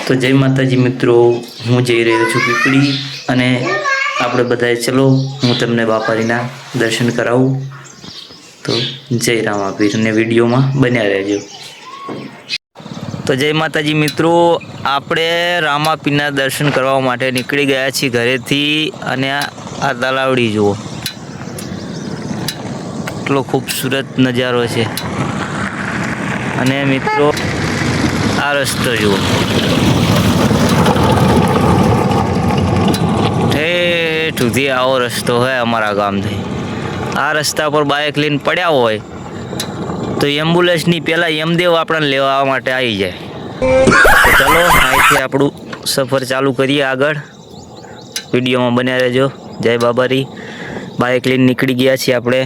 તો જય માતાજી મિત્રો, હું જઈ રહ્યો છું પીપળી અને આપણે બધાએ ચલો હું તમને બાપાજીના દર્શન કરાવું. તો જય રામાપીર ને વિડીયોમાં બન્યા રહેજો. તો જય માતાજી મિત્રો, આપણે રામાપીરના દર્શન કરવા માટે નીકળી ગયા છીએ ઘરેથી અને આ તલાવડી જુઓ, એટલો ખૂબસૂરત નજારો છે. અને મિત્રો આ રસ્તો જુઓ, ઠેઠ સુધી આવો રસ્તો હોય અમારા ગામથી. આ રસ્તા પર બાઇક લઈને પડ્યા હોય તો એમ્બ્યુલન્સની પહેલાં યમદેવ આપણને લેવા માટે આવી જાય. તો ચલો અહીંથી આપણું સફર ચાલુ કરીએ. આગળ વિડીયોમાં બન્યા રહેજો. જય બાબારી. બાઇક લઈને નીકળી ગયા છીએ આપણે.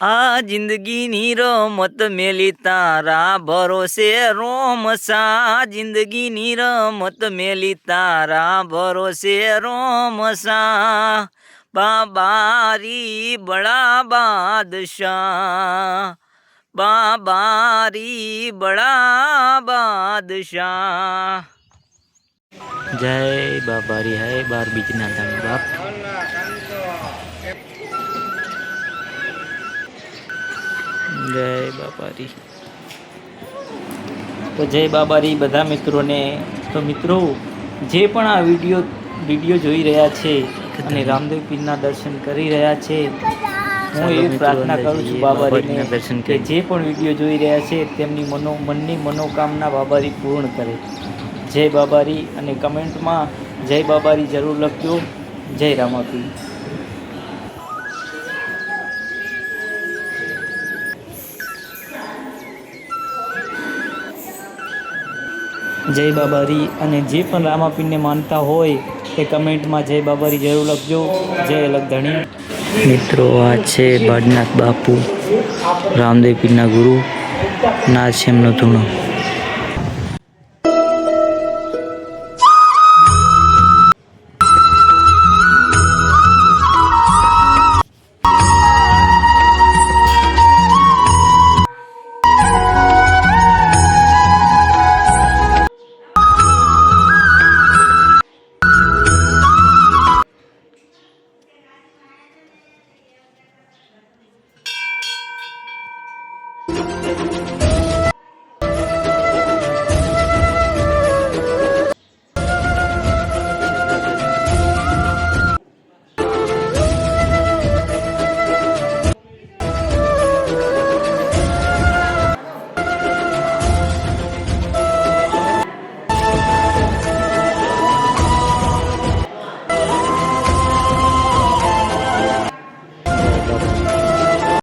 આ જિંદગીની રમત મેલી તારા ભરોસે રોમસા, જિંદગીની રમત મેલી તારા ભરોસે રોમસા, બાબારી બડા બાદશાહ, બાબારી બડા બાદશાહ. જય બાબારી હૈ 12 બીજના દાન બાપ. જય બાબારી. તો જય બાબારી બધા મિત્રોને. તો મિત્રો જે પણ આ વિડીયો જોઈ રહ્યા છે અને રામદેવ પીરના દર્શન કરી રહ્યા છે, હું એવી પ્રાર્થના કરું છું બાબારીને કે જે પણ વિડીયો જોઈ રહ્યા છે તેમની મનની મનોકામના બાબારી પૂર્ણ કરે. જય બાબારી. અને કમેન્ટમાં જય બાબારી જરૂર લખજો. જય રામાપીર. જય બાબારી. અને જે પણ રામાપીરને માનતા હોય તે કમેન્ટમાં જય બાબારી જરૂર લખજો. જય લખધણી. મિત્રો આ છે બાજનાથ બાપુ, રામદેવ પીરના ગુરુ. ના છે એમનો ધૂણો.